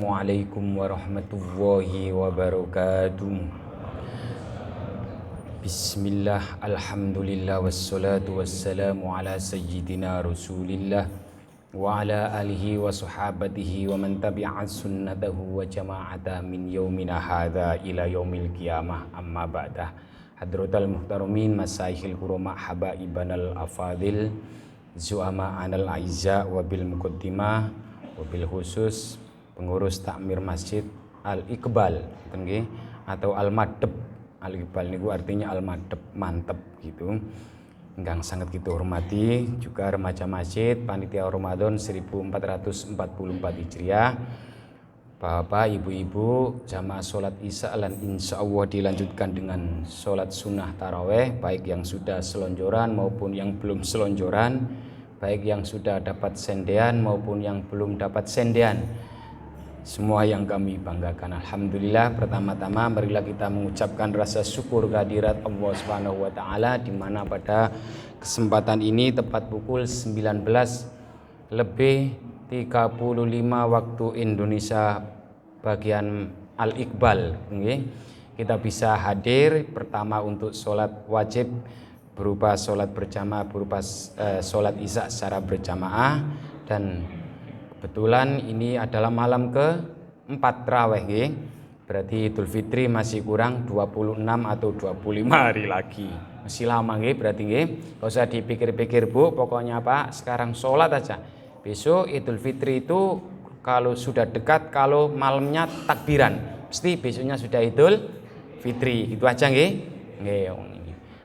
Assalamualaikum warahmatullahi wabarakatuh. Bismillah, alhamdulillah, wassalatu wassalamu ala sayyidina rasulillah wa ala alihi wa sahabatihi wa man tabi'a sunnatahu wa jama'ata min yaumina hadha ila yaumil qiyamah, amma ba'dah. Hadratal muhtaramin, masaihil kurama, habaibanal afadil, zu'ama anal aiza wa bil muqaddimah wa bil khusus pengurus takmir masjid Al-Iqbal atau Al-Madep. Al-Iqbal niku artinya Al-Madep, mantep gitu. Ingkang sangat kita hormati juga remaja masjid panitia Ramadan 1444 Hijriah. Bapak, ibu-ibu, jamaah sholat isya dan insya Allah dilanjutkan dengan sholat sunnah taraweh, baik yang sudah selonjoran maupun yang belum selonjoran, baik yang sudah dapat sendean maupun yang belum dapat sendean. Semua yang kami banggakan, alhamdulillah. Pertama-tama marilah kita mengucapkan rasa syukur kehadirat Allah Subhanahu wa taala, di mana pada kesempatan ini tepat pukul 19:35 waktu Indonesia bagian Al-Iqbal, kita bisa hadir pertama untuk sholat wajib berupa sholat berjamaah, berupa sholat isya secara berjamaah, dan kebetulan ini adalah malam ke-4 tarawih, berarti Idul Fitri masih kurang 26 atau 25 hari lagi. Masih lama berarti Gak usah dipikir-pikir Bu, pokoknya apa? Sekarang sholat aja. Besok Idul Fitri itu kalau sudah dekat, kalau malamnya takbiran, pasti besoknya sudah Idul Fitri. Itu aja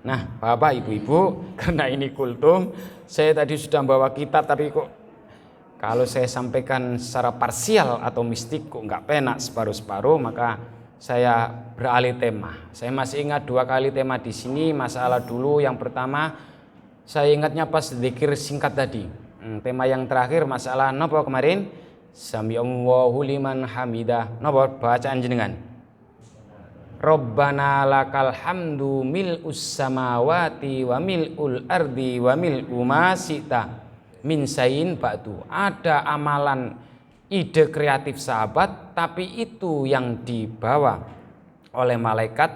Nah, Bapak Ibu-ibu, karena ini kultum, saya tadi sudah bawa kitab tapi kok kalau saya sampaikan secara parsial atau mistik kok nggak penak separuh-separuh, maka saya beralih tema. Saya masih ingat 2 kali tema di sini. Masalah dulu yang pertama saya ingatnya pas zikir singkat tadi. Tema yang terakhir masalah nopo kemarin? Sami'allahu liman hamidah. Nopo bacaan jenengan? Rabbana lakal hamdu mil'us samawati wa mil'ul ardi wa mil'u ma syi'ta min sayin ba'du. Ada amalan ide kreatif sahabat, tapi itu yang dibawa oleh malaikat,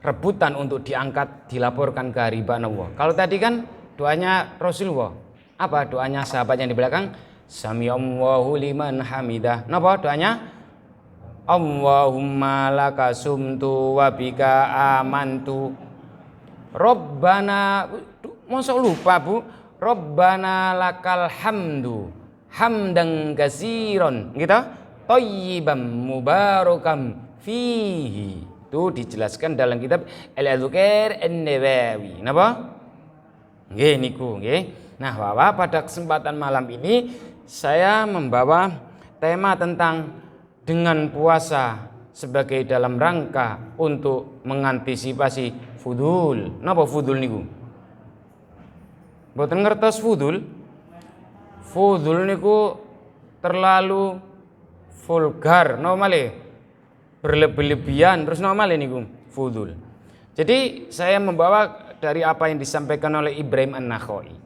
rebutan untuk diangkat, dilaporkan ke hariban Allah. Kalau tadi kan doanya Rasulullah, apa doanya sahabat yang di belakang? Sami'allahu liman hamidah. Napa doanya? Allahumma lakasumtu wa bika amantu. Rabbana, masa lupa Bu? Rabbana lakal hamdu hamdan katsiran gitu, thayyiban mubarakan fihi. Itu dijelaskan dalam kitab Al-Adhkar An-Nawawi. Napa? Nggih niku nggih. Nah, Bapak, pada kesempatan malam ini saya membawa tema tentang dengan puasa sebagai dalam rangka untuk mengantisipasi fudul. Napa fudul niku? Mboten ngertos fudul. Fudul niku terlalu vulgar, normale berlebihan, terus normale niku fudul. Jadi saya membawa dari apa yang disampaikan oleh Ibrahim An-Nakhai.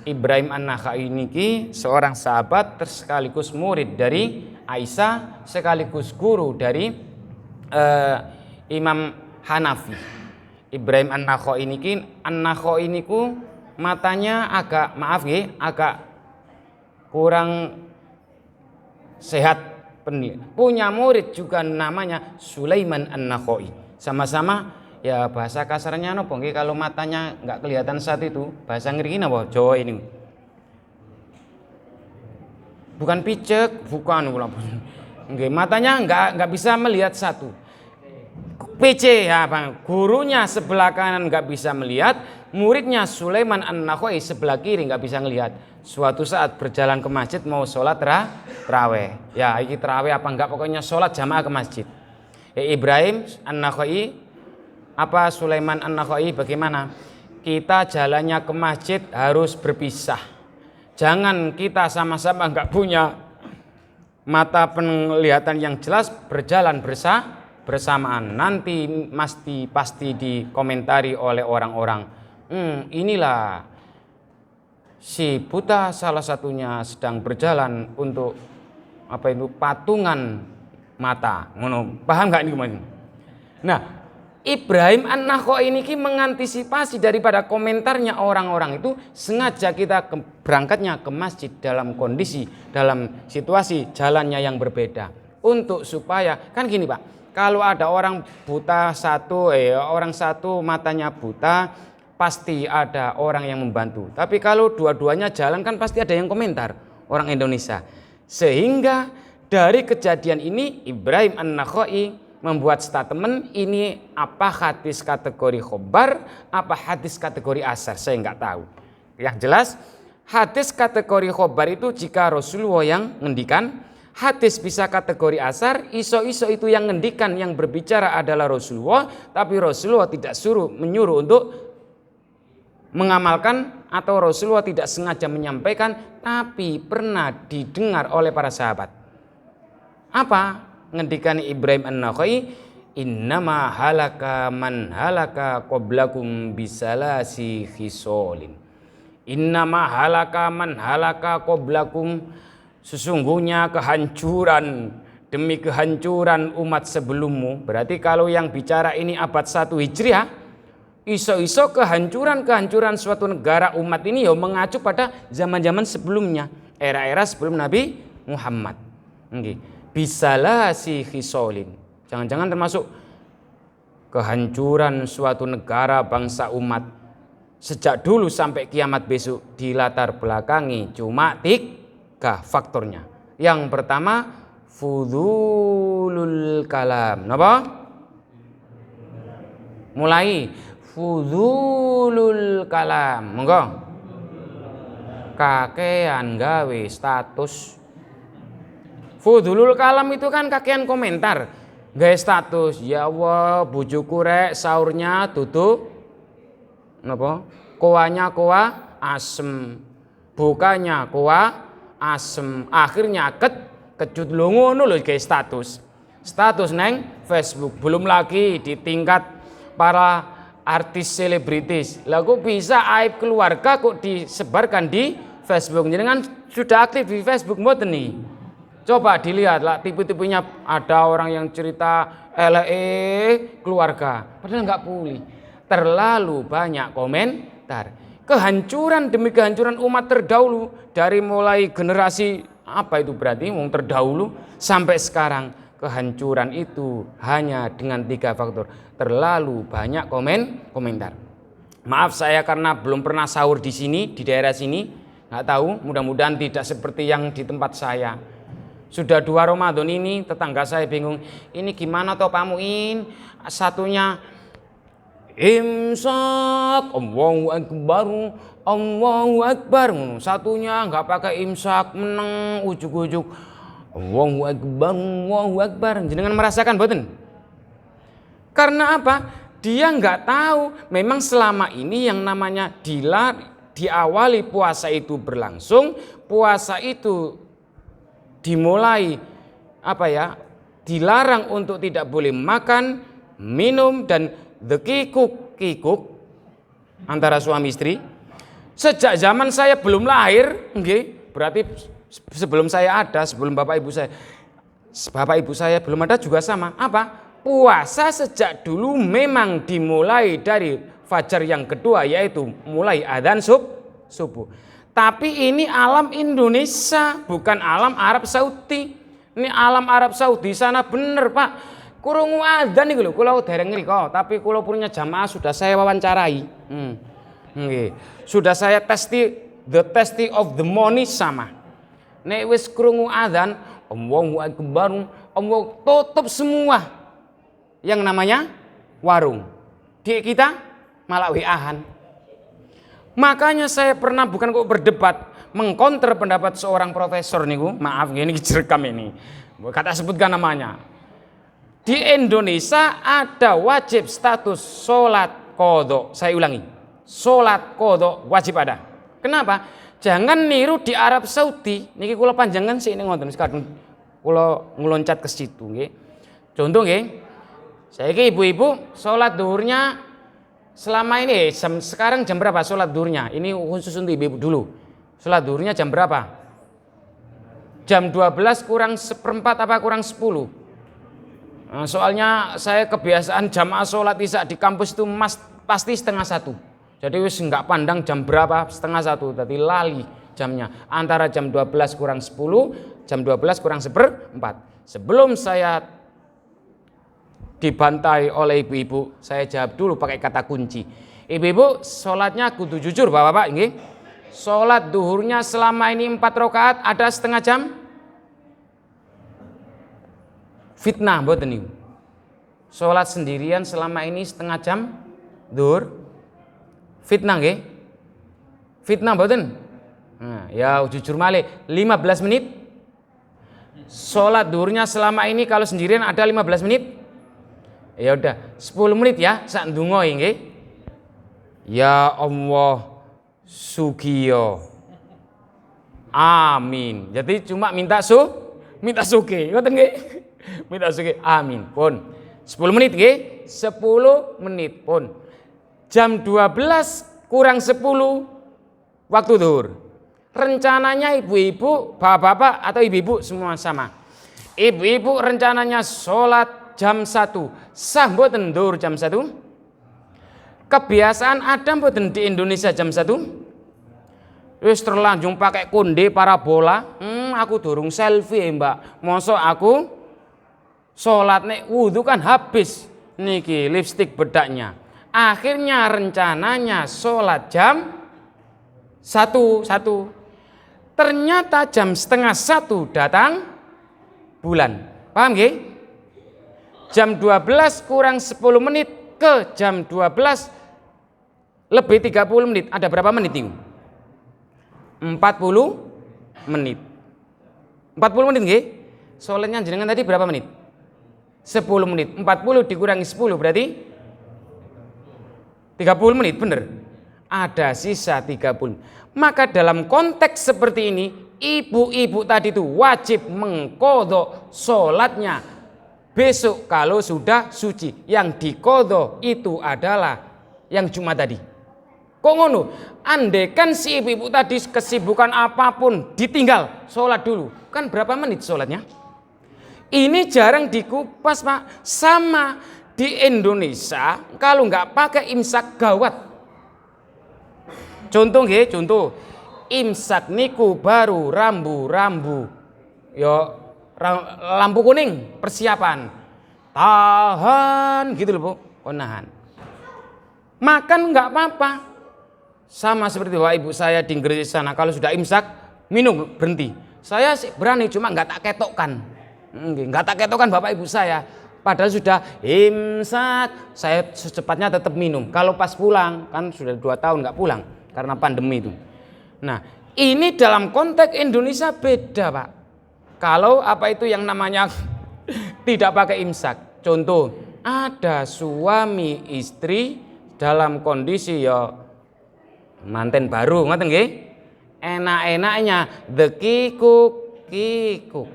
Ibrahim An-Nakhai niki seorang sahabat sekaligus murid dari Aisyah, sekaligus guru dari Imam Hanafi. Ibrahim An-Nakhai niku matanya agak agak kurang sehat. Punya murid juga namanya Sulaiman An-Nakhai. Sama-sama ya bahasa kasarnya nopo nggih, kalau matanya nggak kelihatan saat itu, bahasa ngriki napa Jawa ini. Bukan picek, bukan nggih, matanya nggak bisa melihat satu. PC ya Bang, gurunya sebelah kanan nggak bisa melihat, muridnya Sulaiman An-Nakhai sebelah kiri nggak bisa melihat. Suatu saat berjalan ke masjid mau sholat tarawih. Ya, ini tarawih apa enggak, pokoknya sholat jamaah ke masjid. Ya, Ibrahim An-Nakhai apa Sulaiman An-Nakhai bagaimana? Kita jalannya ke masjid harus berpisah. Jangan kita sama-sama enggak punya mata penglihatan yang jelas berjalan bersamaan, nanti pasti dikomentari oleh orang-orang. Inilah si buta salah satunya sedang berjalan untuk patungan mata. Ngono. Paham gak niku Mas? Nah, Ibrahim An-Nakha'i ini mengantisipasi daripada komentarnya orang-orang itu, sengaja kita berangkatnya ke masjid dalam kondisi, dalam situasi jalannya yang berbeda. Untuk supaya, kan gini Pak, kalau ada orang buta orang satu matanya buta, pasti ada orang yang membantu. Tapi kalau dua-duanya jalan kan pasti ada yang komentar, orang Indonesia. Sehingga dari kejadian ini Ibrahim An-Nakha'i membuat statement, ini apa hadis kategori khobar, apa hadis kategori asar, saya nggak tahu. Yang jelas hadis kategori khobar itu jika Rasulullah yang ngendikan, hadis bisa kategori asar, iso-iso itu yang ngendikan, yang berbicara adalah Rasulullah, tapi Rasulullah tidak menyuruh untuk mengamalkan, atau Rasulullah tidak sengaja menyampaikan, tapi pernah didengar oleh para sahabat. Apa ngendikan Ibrahim An-Nakha'i? Innama halaka man halaka qablakum bisalasi khisolin. Innama halaka man halaka qablakum, sesungguhnya kehancuran demi kehancuran umat sebelummu. Berarti kalau yang bicara ini abad 1 Hijriah, iso-iso kehancuran suatu negara umat ini ya mengacu pada zaman-zaman sebelumnya, era-era sebelum Nabi Muhammad. Bisalasi khisolin, jangan-jangan termasuk kehancuran suatu negara, bangsa, umat sejak dulu sampai kiamat besok dilatar belakangi cuma 3 faktornya. Yang pertama fudulul kalam. Napa? Mulai fudulul kalam. Monggo. Kakean gawe status. Fudulul kalam itu kan kakean komentar, gawe status. Ya Allah, bojoku rek sahurnya tutup napa? Koanya koa asem. Bukanya koa asem. Akhirnya kecut lho, ngono lho gawe status. Status neng Facebook, belum lagi di tingkat para artis selebritis. Lah kok bisa aib keluarga kok disebarkan di Facebook? Jenengan sudah aktif di Facebook mboten nih? Coba dilihat lah tipe-tipenya, ada orang yang cerita keluarga, padahal nggak pulih. Terlalu banyak komentar. Kehancuran demi kehancuran umat terdahulu, dari mulai generasi apa itu berarti wong terdahulu sampai sekarang, kehancuran itu hanya dengan 3 faktor. Terlalu banyak komentar. Maaf saya karena belum pernah sahur di sini, di daerah sini, nggak tahu. Mudah-mudahan tidak seperti yang di tempat saya. Sudah 2 Ramadan ini tetangga saya bingung, ini gimana toh Pak Muin? Satunya imsak, Allahu Akbar. Satunya nggak pakai imsak, meneng ujuk-ujuk Allahu Akbar. Jangan merasakan boten? Karena apa? Dia nggak tahu memang selama ini yang namanya diawali puasa itu berlangsung, puasa itu dimulai dilarang untuk tidak boleh makan, minum dan kikuk antara suami istri. Sejak zaman saya belum lahir, berarti sebelum saya ada, sebelum bapak ibu saya belum ada juga sama. Apa? Puasa sejak dulu memang dimulai dari fajar yang kedua, yaitu mulai adzan subuh. Tapi ini alam Indonesia, bukan alam Arab Saudi. Ini alam Arab Saudi sana bener Pak. Kurungu adzan iki lho, kula dereng ngriko, tapi kula punya jamaah sudah saya wawancarai. Sudah saya the testing of the money sama. Nek wis krungu adzan, Allahu Akbar, Allah tutup semua yang namanya warung. Di kita malah WA-an. Makanya saya pernah bukan kok berdebat, mengkonter pendapat seorang profesor niku, maaf ini direkam ini. Kata sebutkan namanya. Di Indonesia ada wajib status sholat qodho. Saya ulangi, sholat qodho wajib ada. Kenapa? Jangan niru di Arab Saudi. Niki kula panjangan sih ini ngoten sekarang kula ngeloncat ke situ nggih. Contoh nggih. Saiki ibu-ibu sholat duhurnya selama ini sekarang jam berapa sholat duhurnya? Ini khusus untuk ibu-ibu dulu. Sholat duhurnya jam berapa? Jam 12 kurang 1/4 apa kurang 10? Soalnya saya kebiasaan jamaah sholat isya di kampus itu pasti 12:30. Jadi wis nggak pandang jam berapa, 12:30. Tadi lali jamnya. Antara jam 12 kurang 10, jam 12 kurang 1/4. Sebelum saya dibantai oleh ibu-ibu, saya jawab dulu pakai kata kunci. Ibu-ibu, sholatnya kudu jujur bapak-bapak, nggih. Sholat duhurnya selama ini 4 rakaat ada setengah jam? Fitnah mboten niku. Sholat sendirian selama ini setengah jam duhur. Fitnah nggih? Fitnah mboten? Nah, ya jujur malih 15 menit. Sholat duhurnya selama ini kalau sendirian ada 15 menit. Ya udah 10 menit ya sak ndonga nggih. Ya Allah Sugiyo. Amin. Jadi cuma minta suge, ngoten nggih. Minta suge. Amin. Pun 10 menit nggih. 10 menit pun. Jam 12 kurang 10 waktu zuhur. Rencananya ibu-ibu, bapak-bapak atau ibu-ibu semua sama. Ibu-ibu rencananya sholat jam 1. Sah mboten zuhur jam 1? Kebiasaan ada mboten di Indonesia jam 1? Wis terlanjung pakai konde parabola. Aku durung selfie mbak. Mosok aku sholat nek wudhu kan habis niki lipstik bedaknya. Akhirnya rencananya sholat jam 1. Ternyata jam 12:30 datang bulan. Paham nggih? Jam 12 kurang 10 menit ke jam 12 lebih 30 menit. Ada berapa menit itu? 40 menit. 40 menit nggih? Sholatnya jenengan tadi berapa menit? 10 menit. 40 dikurangi 10 berarti 30 menit, bener? Ada sisa 30. Maka dalam konteks seperti ini, ibu-ibu tadi itu wajib mengqadha sholatnya besok kalau sudah suci. Yang diqadha itu adalah yang Jumat tadi. Kok ngono? Andekan si ibu-ibu tadi kesibukan apapun ditinggal sholat dulu. Kan berapa menit sholatnya? Ini jarang dikupas Pak. Sama di Indonesia kalau nggak pakai imsak gawat. Contoh nggih, contoh. Imsak niku baru rambu-rambu. Yo lampu kuning persiapan. Tahan gitu loh Bu. Oh nahan. Makan nggak apa-apa. Sama seperti bapak ibu saya di Inggris sana, kalau sudah imsak minum berhenti. Saya sih berani cuma nggak tak ketokkan, nggak tak ketokkan bapak ibu saya. Padahal sudah imsak, saya secepatnya tetap minum. Kalau pas pulang kan sudah 2 tahun nggak pulang karena pandemi itu. Nah ini dalam konteks Indonesia beda Pak. Kalau apa itu yang namanya tidak pakai imsak. Contoh ada suami istri dalam kondisi ya manten baru, ngoten nggih? Enak-enaknya the kikuk.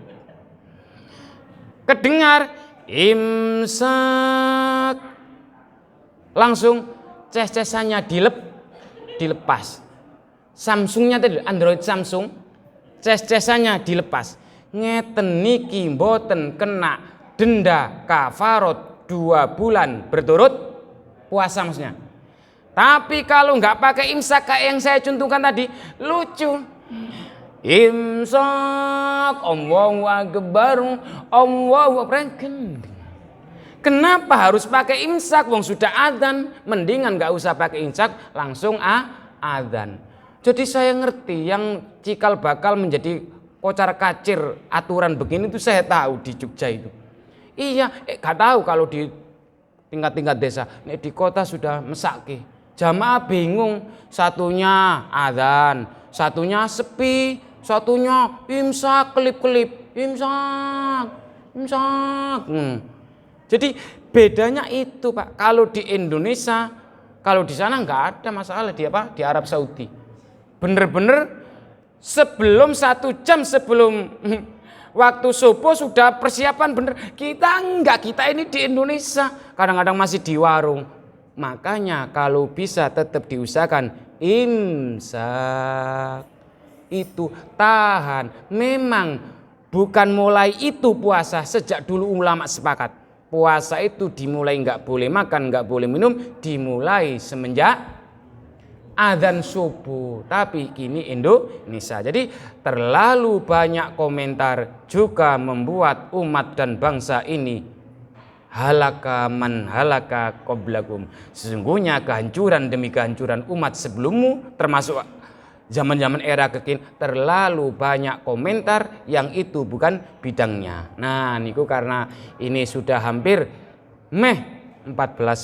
Kedengar imsak. Langsung ces-cesannya dilepas. Samsungnya tadi Android Samsung, ces-cesannya dilepas. Ngeten niki mboten kena denda kafarot 2 bulan berturut puasa maksudnya. Tapi kalau nggak pakai imsak kayak yang saya contohkan tadi, lucu. Imsak, Allahu Akbar, Allahu Akbar. Kenapa harus pakai imsak? Wong sudah adzan, mendingan nggak usah pakai imsak, langsung adzan. Jadi saya ngerti yang cikal bakal menjadi kocar kacir aturan begini itu saya tahu di Jogja itu. Iya, nggak tahu kalau di tingkat-tingkat desa, di kota sudah mesake. Jamaah bingung, satunya adzan, satunya sepi, satunya imsak, kelip-kelip, imsak. Jadi bedanya itu Pak. Kalau di Indonesia, kalau di sana nggak ada masalah di apa? Di Arab Saudi. Bener-bener sebelum 1 jam sebelum waktu subuh sudah persiapan bener. Kita enggak, kita ini di Indonesia kadang-kadang masih di warung. Makanya kalau bisa tetap diusahakan imsak. Itu tahan. Memang bukan mulai itu puasa, sejak dulu ulama sepakat. puasa itu dimulai nggak boleh makan, nggak boleh minum, dimulai semenjak adzan subuh. Tapi kini Indonesia. Jadi terlalu banyak komentar juga membuat umat dan bangsa ini halaka man halaka qablakum. Sesungguhnya kehancuran demi kehancuran umat sebelummu, termasuk zaman-zaman era kekinian, terlalu banyak komentar yang itu bukan bidangnya. Nah, niku karena ini sudah hampir 14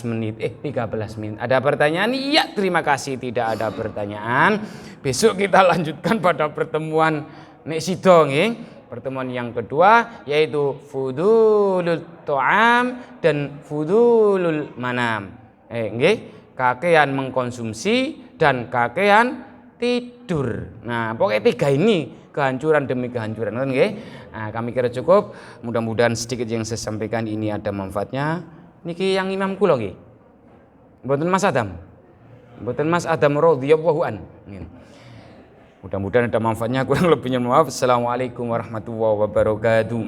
menit 13 menit. Ada pertanyaan? Iya, terima kasih. Tidak ada pertanyaan. Besok kita lanjutkan pada pertemuan nek sida nggih. Pertemuan yang kedua yaitu fudulul ta'am dan fudulul manam. Nggih, kakean mengkonsumsi dan kakean tidur. Nah, pokoknya tiga ini kehancuran demi kehancuran. Nggih. Nah, kami kira cukup. Mudah-mudahan sedikit yang saya sampaikan ini ada manfaatnya. Niki yang imam kula nggih. Mboten Mas Adam. Mboten Mas Adam radhiyallahu an. Mudah-mudahan ada manfaatnya, kurang lebihnya maaf. Assalamualaikum warahmatullahi wabarakatuh.